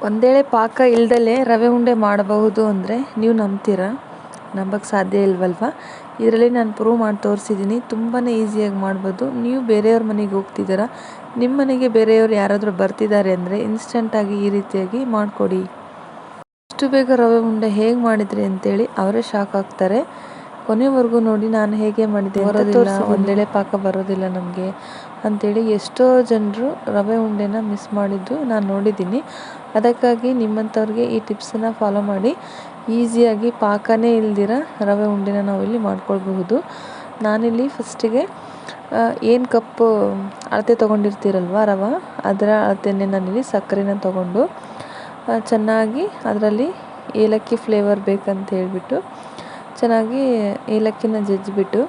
ಒಂದೇಳೆ ಪಾಕ ಇಲ್ದಲೇ ರವೆ ಉಂಡೆ ಮಾಡಬಹುದು ಅಂದರೆ ನೀವು ನಂಬ್ತೀರಾ? ನಂಬಕ್ಕೆ ಸಾಧ್ಯ ಇಲ್ವಲ್ವ? ಇದರಲ್ಲಿ ನಾನು ಪ್ರೂವ್ ಮಾಡಿ ತೋರಿಸಿದ್ದೀನಿ. ತುಂಬಾ ಈಸಿಯಾಗಿ ಮಾಡ್ಬೋದು. ನೀವು ಬೇರೆಯವ್ರ ಮನೆಗೆ ಹೋಗ್ತಿದ್ದೀರಾ, ನಿಮ್ಮ ಮನೆಗೆ ಬೇರೆಯವ್ರು ಯಾರಾದರೂ ಬರ್ತಿದ್ದಾರೆ ಅಂದರೆ ಇನ್ಸ್ಟೆಂಟಾಗಿ ಈ ರೀತಿಯಾಗಿ ಮಾಡಿಕೊಡಿ. ಇಷ್ಟು ಬೇಗ ರವೆ ಉಂಡೆ ಹೇಗೆ ಮಾಡಿದ್ರಿ ಅಂತೇಳಿ ಅವರೇ ಶಾಕ್ ಆಗ್ತಾರೆ. ಕೊನೆವರೆಗೂ ನೋಡಿ ನಾನು ಹೇಗೆ ಮಾಡಿದೆ ಅಂತ ತೋರಿಸಿದ್ದೀನಿ. ಒಂದೇಳೆ ಪಾಕ ಬರೋದಿಲ್ಲ ನಮಗೆ ಅಂಥೇಳಿ ಎಷ್ಟೋ ಜನರು ರವೆ ಉಂಡೆನ ಮಿಸ್ ಮಾಡಿದ್ದು ನಾನು ನೋಡಿದ್ದೀನಿ. ಅದಕ್ಕಾಗಿ ನಿಮ್ಮಂಥವ್ರಿಗೆ ಈ ಟಿಪ್ಸನ್ನು ಫಾಲೋ ಮಾಡಿ ಈಸಿಯಾಗಿ ಪಾಕನೇ ಇಲ್ದಿರ ರವೆ ಉಂಡೆನ ನಾವಿಲ್ಲಿ ಮಾಡ್ಕೊಳ್ಬಹುದು. ನಾನಿಲ್ಲಿ ಫಸ್ಟಿಗೆ ಏನು ಕಪ್ಪು ಅಳತೆ ತೊಗೊಂಡಿರ್ತೀರಲ್ವ ರವೆ, ಅದರ ಅಳತೆಯನ್ನೇ ನಾನಿಲ್ಲಿ ಸಕ್ಕರೆನ ತೊಗೊಂಡು ಚೆನ್ನಾಗಿ ಅದರಲ್ಲಿ ಏಲಕ್ಕಿ ಫ್ಲೇವರ್ ಬೇಕಂತ ಹೇಳಿಬಿಟ್ಟು ಚೆನ್ನಾಗಿ ಏಲಕ್ಕಿನ ಜಜ್ಜಿಬಿಟ್ಟು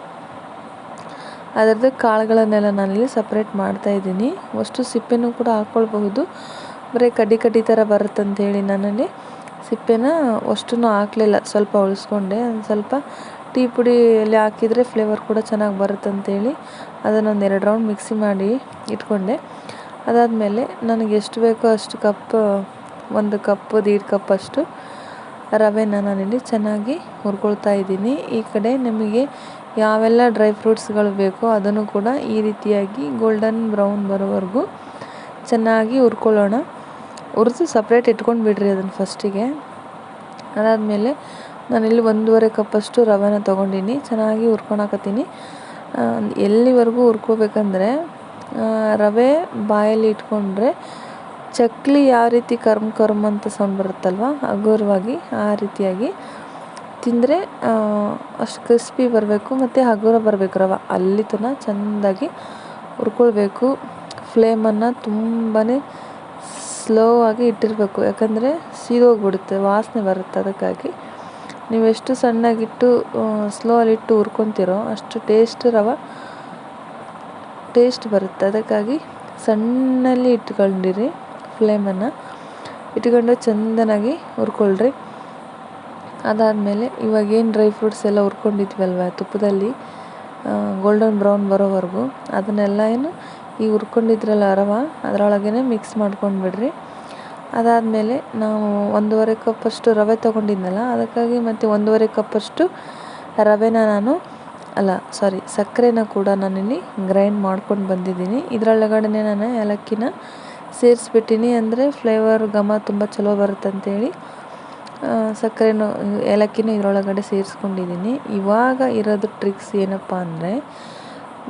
ಅದರದ್ದು ಕಾಳುಗಳನ್ನೆಲ್ಲ ನಾನಿಲ್ಲಿ ಸಪ್ರೇಟ್ ಮಾಡ್ತಾಯಿದ್ದೀನಿ. ಅಷ್ಟು ಸಿಪ್ಪೆನೂ ಕೂಡ ಹಾಕ್ಕೊಳ್ಬಹುದು. ಬರೀ ಕಡ್ಡಿ ಕಡ್ಡಿ ಥರ ಬರುತ್ತಂತೇಳಿ ನಾನಲ್ಲಿ ಸಿಪ್ಪೆನ ಅಷ್ಟನ್ನು ಹಾಕಲಿಲ್ಲ, ಸ್ವಲ್ಪ ಉಳಿಸ್ಕೊಂಡೆ. ಒಂದು ಸ್ವಲ್ಪ ಟೀ ಪುಡಿಯಲ್ಲಿ ಹಾಕಿದರೆ ಫ್ಲೇವರ್ ಕೂಡ ಚೆನ್ನಾಗಿ ಬರುತ್ತಂತೇಳಿ ಅದನ್ನೊಂದು 2 ರೌಂಡ್ ಮಿಕ್ಸಿ ಮಾಡಿ ಇಟ್ಕೊಂಡೆ. ಅದಾದಮೇಲೆ ನನಗೆ ಎಷ್ಟು ಬೇಕೋ ಅಷ್ಟು ಕಪ್, 1 ಕಪ್ 1.5 ಕಪ್ ಅಷ್ಟು ರವೆನ ನಾನಿಲ್ಲಿ ಚೆನ್ನಾಗಿ ಹುರ್ಕೊಳ್ತಾ ಇದ್ದೀನಿ. ಈ ಕಡೆ ನಿಮಗೆ ಯಾವೆಲ್ಲ ಡ್ರೈ ಫ್ರೂಟ್ಸ್ಗಳು ಬೇಕೋ ಅದನ್ನು ಕೂಡ ಈ ರೀತಿಯಾಗಿ ಗೋಲ್ಡನ್ ಬ್ರೌನ್ ಬರೋವರೆಗೂ ಚೆನ್ನಾಗಿ ಹುರ್ಕೊಳ್ಳೋಣ. ಹುರಿದು ಸಪ್ರೇಟ್ ಇಟ್ಕೊಂಡು ಬಿಡ್ರಿ ಅದನ್ನು ಫಸ್ಟಿಗೆ. ಅದಾದಮೇಲೆ ನಾನಿಲ್ಲಿ 1.5 ಕಪ್ಪಷ್ಟು ರವೆನ ತೊಗೊಂಡಿನಿ. ಚೆನ್ನಾಗಿ ಹುರ್ಕೊಳಕತ್ತೀನಿ. ಎಲ್ಲಿವರೆಗೂ ಹುರ್ಕೋಬೇಕಂದ್ರೆ ರವೆ ಬಾಯಲ್ಲಿ ಇಟ್ಕೊಂಡ್ರೆ ಚಕ್ಲಿ ಯಾವ ರೀತಿ ಕರ್ಮ್ ಅಂತ ಸೌಂಡ್ ಬರುತ್ತಲ್ವ, ಹಗುರವಾಗಿ ಆ ರೀತಿಯಾಗಿ ತಿಂದರೆ ಅಷ್ಟು ಕ್ರಿಸ್ಪಿ ಬರಬೇಕು ಮತ್ತು ಹಗುರ ಬರಬೇಕು ರವೆ. ಅಲ್ಲಿ ತನಕ ಚೆಂದಾಗಿ ಹುರ್ಕೊಳ್ಬೇಕು. ಫ್ಲೇಮನ್ನು ತುಂಬಾ ಸ್ಲೋ ಆಗಿ ಇಟ್ಟಿರಬೇಕು, ಯಾಕಂದರೆ ಸೀದೋಗ್ಬಿಡುತ್ತೆ, ವಾಸನೆ ಬರುತ್ತೆ. ಅದಕ್ಕಾಗಿ ನೀವು ಎಷ್ಟು ಸಣ್ಣಗಿಟ್ಟು ಸ್ಲೋ ಅಲ್ಲಿಟ್ಟು ಹುರ್ಕೊತೀರೋ ಅಷ್ಟು ಟೇಸ್ಟ್ ಬರುತ್ತೆ. ಅದಕ್ಕಾಗಿ ಸಣ್ಣಲ್ಲಿ ಇಟ್ಕೊಂಡಿರಿ, ಫ್ಲೇಮನ್ನು ಇಟ್ಕೊಂಡು ಚೆಂದನಾಗಿ ಹುರ್ಕೊಳ್ರಿ. ಅದಾದಮೇಲೆ ಇವಾಗೇನು ಡ್ರೈ ಫ್ರೂಟ್ಸ್ ಎಲ್ಲ ಹುರ್ಕೊಂಡಿದ್ವಲ್ವ ತುಪ್ಪದಲ್ಲಿ ಗೋಲ್ಡನ್ ಬ್ರೌನ್ ಬರೋವರೆಗೂ ಅದನ್ನೆಲ್ಲ ಈ ಹುರ್ಕೊಂಡಿದ್ರಲ್ಲ ರವೆ ಅದರೊಳಗೇ ಮಿಕ್ಸ್ ಮಾಡ್ಕೊಂಡು ಬಿಡ್ರಿ. ಅದಾದಮೇಲೆ ನಾವು 1.5 ಕಪ್ಪಷ್ಟು ರವೆ ತೊಗೊಂಡಿದ್ನಲ್ಲ, ಅದಕ್ಕಾಗಿ ಮತ್ತು 1.5 ಕಪ್ಪಷ್ಟು ಸಕ್ಕರೆನ ಕೂಡ ನಾನಿಲ್ಲಿ ಗ್ರೈಂಡ್ ಮಾಡ್ಕೊಂಡು ಬಂದಿದ್ದೀನಿ. ಇದರೊಳಗಡೆ ನಾನು ಏಲಕ್ಕಿನ ಸೇರಿಸ್ಬಿಟ್ಟಿನಿ, ಅಂದರೆ ಫ್ಲೇವರ್ ಘಮ ತುಂಬ ಚಲೋ ಬರುತ್ತಂತೇಳಿ ಸಕ್ಕರೆನೂ ಏಲಕ್ಕಿನ ಇದರೊಳಗಡೆ ಸೇರಿಸ್ಕೊಂಡಿದ್ದೀನಿ. ಇವಾಗ ಇರೋದು ಟ್ರಿಕ್ಸ್ ಏನಪ್ಪ ಅಂದರೆ,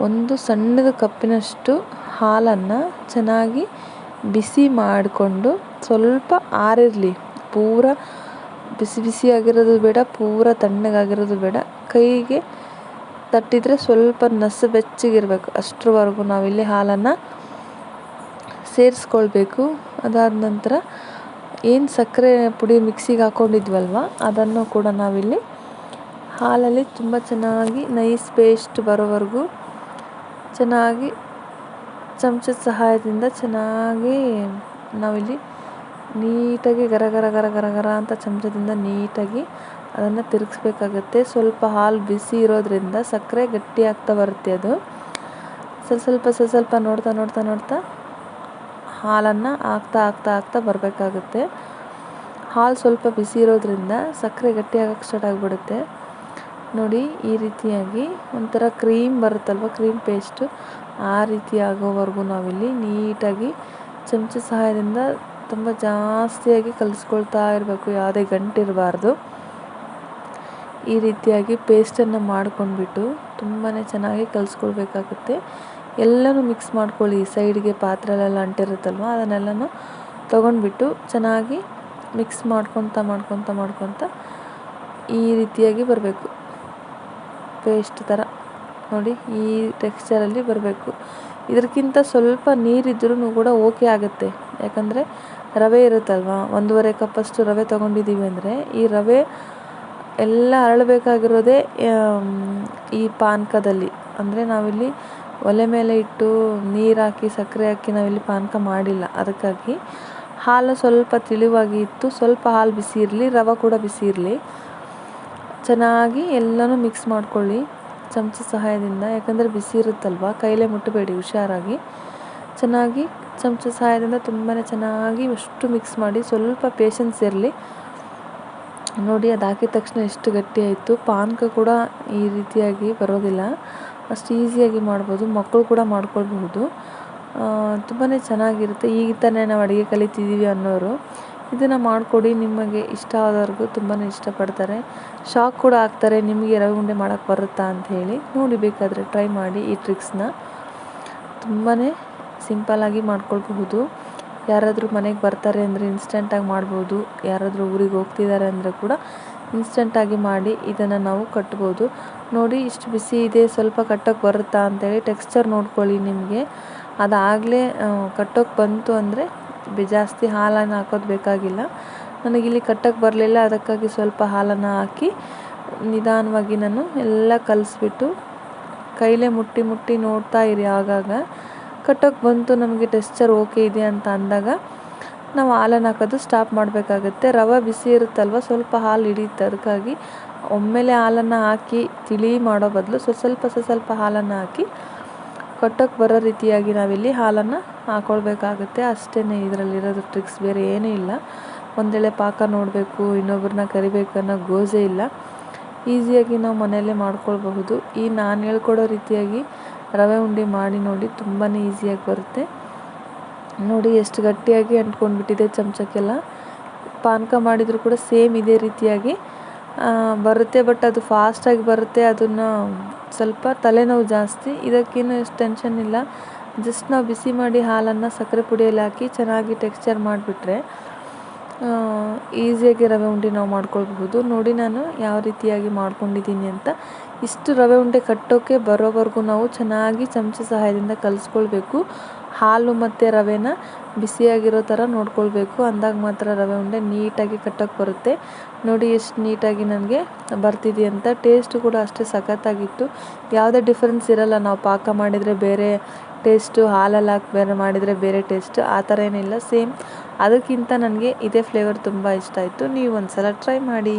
ಒಂದು ಸಣ್ಣದ ಕಪ್ಪಿನಷ್ಟು ಹಾಲನ್ನು ಚೆನ್ನಾಗಿ ಬಿಸಿ ಮಾಡಿಕೊಂಡು ಸ್ವಲ್ಪ ಆರಿರಲಿ. ಪೂರ ಬಿಸಿ ಬಿಸಿಯಾಗಿರೋದು ಬೇಡ, ಪೂರ ತಣ್ಣಗಾಗಿರೋದು ಬೇಡ. ಕೈಗೆ ತಟ್ಟಿದರೆ ಸ್ವಲ್ಪ ನಸು ಬೆಚ್ಚಗಿರಬೇಕು. ಅಷ್ಟರವರೆಗೂ ನಾವಿಲ್ಲಿ ಹಾಲನ್ನು ಸೇರಿಸ್ಕೊಳ್ಬೇಕು. ಅದಾದ ನಂತರ ಏನು ಸಕ್ಕರೆ ಪುಡಿ ಮಿಕ್ಸಿಗೆ ಹಾಕ್ಕೊಂಡಿದ್ವಲ್ವ ಅದನ್ನು ಕೂಡ ನಾವಿಲ್ಲಿ ಹಾಲಲ್ಲಿ ತುಂಬ ಚೆನ್ನಾಗಿ ನೈಸ್ ಪೇಸ್ಟ್ ಬರೋವರೆಗೂ ಚೆನ್ನಾಗಿ ಚಮಚದ ಸಹಾಯದಿಂದ ಚೆನ್ನಾಗಿ ನಾವಿಲ್ಲಿ ನೀಟಾಗಿ ಗರ ಗರ ಗರ ಗರ ಗರ ಅಂತ ಚಮಚದಿಂದ ನೀಟಾಗಿ ಅದನ್ನು ತಿರುಗಿಸ್ಬೇಕಾಗತ್ತೆ. ಸ್ವಲ್ಪ ಹಾಲು ಬಿಸಿ ಇರೋದ್ರಿಂದ ಸಕ್ಕರೆ ಗಟ್ಟಿ ಆಗ್ತಾ ಬರುತ್ತೆ. ಅದು ಸ್ವಲ್ಪ ನೋಡ್ತಾ ಹಾಲನ್ನು ಹಾಕ್ತಾ ಬರಬೇಕಾಗುತ್ತೆ. ಹಾಲು ಸ್ವಲ್ಪ ಬಿಸಿ ಇರೋದ್ರಿಂದ ಸಕ್ಕರೆ ಗಟ್ಟಿ ಆಗೋಕ್ಕೆ ಸ್ಟಾರ್ಟ್ ಆಗಿಬಿಡುತ್ತೆ. ನೋಡಿ ಈ ರೀತಿಯಾಗಿ ಒಂಥರ ಕ್ರೀಮ್ ಬರುತ್ತಲ್ವ, ಕ್ರೀಮ್ ಪೇಸ್ಟು ಆ ರೀತಿ ಆಗೋವರೆಗೂ ನಾವಿಲ್ಲಿ ನೀಟಾಗಿ ಚಮಚದ ಸಹಾಯದಿಂದ ತುಂಬ ಜಾಸ್ತಿಯಾಗಿ ಕಲಿಸ್ಕೊಳ್ತಾ ಇರಬೇಕು, ಯಾವುದೇ ಗಂಟಿರಬಾರ್ದು. ಈ ರೀತಿಯಾಗಿ ಪೇಸ್ಟನ್ನು ಮಾಡ್ಕೊಂಡ್ಬಿಟ್ಟು ತುಂಬಾ ಚೆನ್ನಾಗಿ ಕಲಿಸ್ಕೊಳ್ಬೇಕಾಗುತ್ತೆ. ಎಲ್ಲನೂ ಮಿಕ್ಸ್ ಮಾಡ್ಕೊಳ್ಳಿ. ಸೈಡ್ಗೆ ಪಾತ್ರೆಲೆಲ್ಲ ಅಂಟಿರುತ್ತಲ್ವ ಅದನ್ನೆಲ್ಲನೂ ತೊಗೊಂಡ್ಬಿಟ್ಟು ಚೆನ್ನಾಗಿ ಮಿಕ್ಸ್ ಮಾಡ್ಕೊತ ಈ ರೀತಿಯಾಗಿ ಬರಬೇಕು. ಪೇಸ್ಟ್ ಥರ ನೋಡಿ ಈ ಟೆಕ್ಸ್ಚರಲ್ಲಿ ಬರಬೇಕು. ಇದಕ್ಕಿಂತ ಸ್ವಲ್ಪ ನೀರಿದ್ರೂ ಕೂಡ ಓಕೆ ಆಗುತ್ತೆ. ಯಾಕಂದರೆ ರವೆ ಇರುತ್ತಲ್ವ, 1.5 ಕಪ್ಪಷ್ಟು ರವೆ ತೊಗೊಂಡಿದ್ದೀವಿ ಅಂದರೆ ಈ ರವೆ ಎಲ್ಲ ಅರಳಬೇಕಾಗಿರೋದೇ ಈ ಪಾನಕದಲ್ಲಿ. ಅಂದರೆ ನಾವಿಲ್ಲಿ ಒಲೆ ಮೇಲೆ ಇಟ್ಟು ನೀರು ಹಾಕಿ ಸಕ್ಕರೆ ಹಾಕಿ ನಾವಿಲ್ಲಿ ಪಾನಕ ಮಾಡಿಲ್ಲ. ಅದಕ್ಕಾಗಿ ಹಾಲು ಸ್ವಲ್ಪ ತಿಳಿವಾಗಿ ಇತ್ತು, ಸ್ವಲ್ಪ ಹಾಲು ಬಿಸಿ ಇರಲಿ, ರವೆ ಕೂಡ ಬಿಸಿ ಇರಲಿ. ಚೆನ್ನಾಗಿ ಎಲ್ಲನೂ ಮಿಕ್ಸ್ ಮಾಡ್ಕೊಳ್ಳಿ ಚಮಚ ಸಹಾಯದಿಂದ. ಯಾಕಂದರೆ ಬಿಸಿ ಇರುತ್ತಲ್ವ, ಕೈಲೇ ಮುಟ್ಟಬೇಡಿ, ಹುಷಾರಾಗಿ ಚೆನ್ನಾಗಿ ಚಮಚ ಸಹಾಯದಿಂದ ತುಂಬಾ ಚೆನ್ನಾಗಿ ಅಷ್ಟು ಮಿಕ್ಸ್ ಮಾಡಿ. ಸ್ವಲ್ಪ ಪೇಷನ್ಸ್ ಇರಲಿ. ನೋಡಿ ಅದು ಹಾಕಿದ ತಕ್ಷಣ ಎಷ್ಟು ಗಟ್ಟಿ ಆಯಿತು. ಪಾನಕ ಕೂಡ ಈ ರೀತಿಯಾಗಿ ಬರೋದಿಲ್ಲ, ಅಷ್ಟು ಈಸಿಯಾಗಿ ಮಾಡ್ಬೋದು. ಮಕ್ಕಳು ಕೂಡ ಮಾಡ್ಕೊಳ್ಬಹುದು. ತುಂಬಾ ಚೆನ್ನಾಗಿರುತ್ತೆ. ಈಗ ತಾನೇ ನಾವು ಅಡುಗೆ ಕಲಿತಿದ್ದೀವಿ ಅನ್ನೋರು ಇದನ್ನು ಮಾಡಿಕೊಡಿ. ನಿಮಗೆ ಇಷ್ಟ ಆದವ್ರಿಗೂ ತುಂಬಾ ಇಷ್ಟಪಡ್ತಾರೆ. ಶಾಕ್ ಕೂಡ ಆಗ್ತಾರೆ, ನಿಮಗೆ ರವೆ ಉಂಡೆ ಮಾಡೋಕ್ಕೆ ಬರುತ್ತಾ ಅಂತ ಹೇಳಿ. ನೋಡಿ ಬೇಕಾದರೆ ಟ್ರೈ ಮಾಡಿ ಈ ಟ್ರಿಕ್ಸ್ನ. ತುಂಬಾ ಸಿಂಪಲ್ಲಾಗಿ ಮಾಡ್ಕೊಳ್ಬಹುದು. ಯಾರಾದರೂ ಮನೆಗೆ ಬರ್ತಾರೆ ಅಂದರೆ ಇನ್ಸ್ಟೆಂಟಾಗಿ ಮಾಡ್ಬೋದು. ಯಾರಾದರೂ ಊರಿಗೆ ಹೋಗ್ತಿದ್ದಾರೆ ಅಂದರೆ ಕೂಡ ಇನ್ಸ್ಟೆಂಟಾಗಿ ಮಾಡಿ ಇದನ್ನು ನಾವು ಕಟ್ಬೋದು. ನೋಡಿ ಇಷ್ಟು ಬಿಸಿ ಇದೆ, ಸ್ವಲ್ಪ ಕಟ್ಟೋಕ್ಕೆ ಬರುತ್ತಾ ಅಂತೇಳಿ ಟೆಕ್ಸ್ಚರ್ ನೋಡ್ಕೊಳ್ಳಿ. ನಿಮಗೆ ಅದಾಗಲೇ ಕಟ್ಟೋಕ್ಕೆ ಬಂತು ಅಂದರೆ ಜಾಸ್ತಿ ಹಾಲನ್ನು ಹಾಕೋದು ಬೇಕಾಗಿಲ್ಲ. ನನಗಿಲ್ಲಿ ಕಟ್ಟೋಕ್ಕೆ ಬರಲಿಲ್ಲ, ಅದಕ್ಕಾಗಿ ಸ್ವಲ್ಪ ಹಾಲನ್ನು ಹಾಕಿ ನಿಧಾನವಾಗಿ ನಾನು ಎಲ್ಲ ಕಲಿಸ್ಬಿಟ್ಟು ಕೈಲೇ ಮುಟ್ಟಿ ಮುಟ್ಟಿ ನೋಡ್ತಾ ಇರಿ. ಆಗಾಗ ಕಟ್ಟೋಕ್ಕೆ ಬಂತು, ನಮಗೆ ಟೆಕ್ಸ್ಚರ್ ಓಕೆ ಇದೆ ಅಂತ ಅಂದಾಗ ನಾವು ಹಾಲನ್ನು ಹಾಕೋದು ಸ್ಟಾಪ್ ಮಾಡಬೇಕಾಗತ್ತೆ. ರವೆ ಬಿಸಿ ಇರುತ್ತಲ್ವ, ಸ್ವಲ್ಪ ಹಾಲು ಹಿಡಿಯುತ್ತೆ. ಅದಕ್ಕಾಗಿ ಒಮ್ಮೆಲೆ ಹಾಲನ್ನು ಹಾಕಿ ತಿಳಿ ಮಾಡೋ ಬದಲು ಸ್ವಲ್ಪ ಹಾಲನ್ನು ಹಾಕಿ ಕಟ್ಟೋಕ್ಕೆ ಬರೋ ರೀತಿಯಾಗಿ ನಾವಿಲ್ಲಿ ಹಾಲನ್ನು ಹಾಕ್ಕೊಳ್ಬೇಕಾಗತ್ತೆ. ಅಷ್ಟೇ ಇದರಲ್ಲಿರೋದು ಟ್ರಿಕ್ಸ್, ಬೇರೆ ಏನೂ ಇಲ್ಲ. ಒಂದೇಳೆ ಪಾಕ ನೋಡಬೇಕು, ಇನ್ನೊಬ್ಬರನ್ನ ಕರಿಬೇಕು ಅನ್ನೋ ಗೋಜೆ ಇಲ್ಲ. ಈಸಿಯಾಗಿ ನಾವು ಮನೆಯಲ್ಲೇ ಮಾಡ್ಕೊಳ್ಬಹುದು. ಈ ನಾನು ಹೇಳ್ಕೊಡೋ ರೀತಿಯಾಗಿ ರವೆ ಉಂಡೆ ಮಾಡಿ ನೋಡಿ, ತುಂಬಾ ಈಸಿಯಾಗಿ ಬರುತ್ತೆ. ನೋಡಿ ಎಷ್ಟು ಗಟ್ಟಿಯಾಗಿ ಅಂಟ್ಕೊಂಡ್ಬಿಟ್ಟಿದೆ ಚಮಚಕ್ಕೆಲ್ಲ. ಪಾನಕ ಮಾಡಿದರೂ ಕೂಡ ಸೇಮ್ ಇದೇ ರೀತಿಯಾಗಿ ಬರುತ್ತೆ. ಬಟ್ ಅದು ಫಾಸ್ಟಾಗಿ ಬರುತ್ತೆ. ಅದನ್ನು ಸ್ವಲ್ಪ ತಲೆನೋವು ಜಾಸ್ತಿ. ಇದಕ್ಕೇನು ಎಷ್ಟು ಟೆನ್ಷನ್ ಇಲ್ಲ. ಜಸ್ಟ್ ನಾವು ಬಿಸಿ ಮಾಡಿ ಹಾಲನ್ನು ಸಕ್ಕರೆ ಪುಡಿಯಲ್ಲಿ ಹಾಕಿ ಚೆನ್ನಾಗಿ ಟೆಕ್ಸ್ಚರ್ ಮಾಡಿಬಿಟ್ರೆ ಈಸಿಯಾಗಿ ರವೆ ಉಂಡೆ ನಾವು ಮಾಡ್ಕೊಳ್ಬಹುದು. ನೋಡಿ ನಾನು ಯಾವ ರೀತಿಯಾಗಿ ಮಾಡ್ಕೊಂಡಿದ್ದೀನಿ ಅಂತ. ಇಷ್ಟು ರವೆ ಉಂಡೆ ಕಟ್ಟೋಕ್ಕೆ ಬರೋವರೆಗೂ ನಾವು ಚೆನ್ನಾಗಿ ಚಮಚ ಸಹಾಯದಿಂದ ಕಲಿಸ್ಕೊಳ್ಬೇಕು. ಹಾಲು ಮತ್ತು ರವೆನ ಬಿಸಿಯಾಗಿರೋ ಥರ ನೋಡ್ಕೊಳ್ಬೇಕು. ಅಂದಾಗ ಮಾತ್ರ ರವೆ ಉಂಡೆ ನೀಟಾಗಿ ಕಟ್ಟೋಕ್ಕೆ ಬರುತ್ತೆ. ನೋಡಿ ಎಷ್ಟು ನೀಟಾಗಿ ನನಗೆ ಬರ್ತಿದೆ ಅಂತ. ಟೇಸ್ಟು ಕೂಡ ಅಷ್ಟೇ ಸಖತ್ತಾಗಿತ್ತು. ಯಾವುದೇ ಡಿಫ್ರೆನ್ಸ್ ಇರಲ್ಲ. ನಾವು ಪಾಕ ಮಾಡಿದರೆ ಬೇರೆ ಟೇಸ್ಟು, ಹಾಲಲ್ಲಿ ಹಾಕಿ ಬೇರೆ ಮಾಡಿದರೆ ಬೇರೆ ಟೇಸ್ಟು, ಆ ಥರ ಏನಿಲ್ಲ. ಸೇಮ್ ಅದಕ್ಕಿಂತ ನನಗೆ ಇದೇ ಫ್ಲೇವರ್ ತುಂಬ ಇಷ್ಟ ಆಯಿತು. ನೀವು ಒಂದು ಸಲ ಟ್ರೈ ಮಾಡಿ.